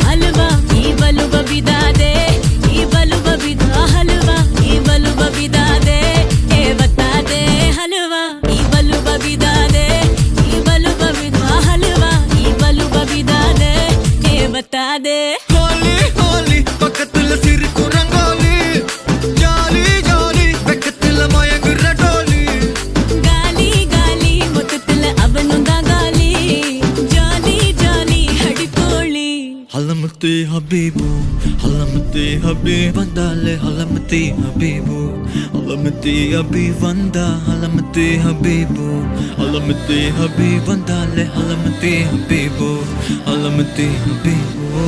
हलवा ಈ ಬಲು ಬಬಿದಾದೆ ಈ ಬಲು ಬಬಿದ ಹಲವಾ ಈ ಬಲು ಬಬಿದಾದೆ ಏ ಬತಾದೆ ಹಲವಾ ಈ ಬಲು ಬಬಿದಾದೆ ಈ ಬಲು ಬಬಿದ ಹಲವಾ ಈ ಬಲು ಬಬಿದಾದೆ ಏ ಬತಾದೆ ஹோலி ஹோலி பக்கத்துல சிரிக்கும் ரங்கோலி ஜாலி ஜாலி பக்கத்துல மயங்குற டோலி ಗಾಲಿ ಗಾಲಿ ಮೊತ್ತத்துல ಅವನುಂದ ಗಾಲಿ ಜಾಲಿ ಜಾಲಿ ಹಡಿಕೋಳಿ ஹலமத்தி ஹபீபு ஹலமத்தி ஹபீப் வந்தாலே ஹலமத்தி ஹபீபு ஹலமத்தி ஹபீப் வந்தா ஹலமத்தி ஹபீபு ஹலமத்தி ஹபீப் வந்தாலே ஹலமத்தி ஹபீபு ஹலமத்தி ஹபீபு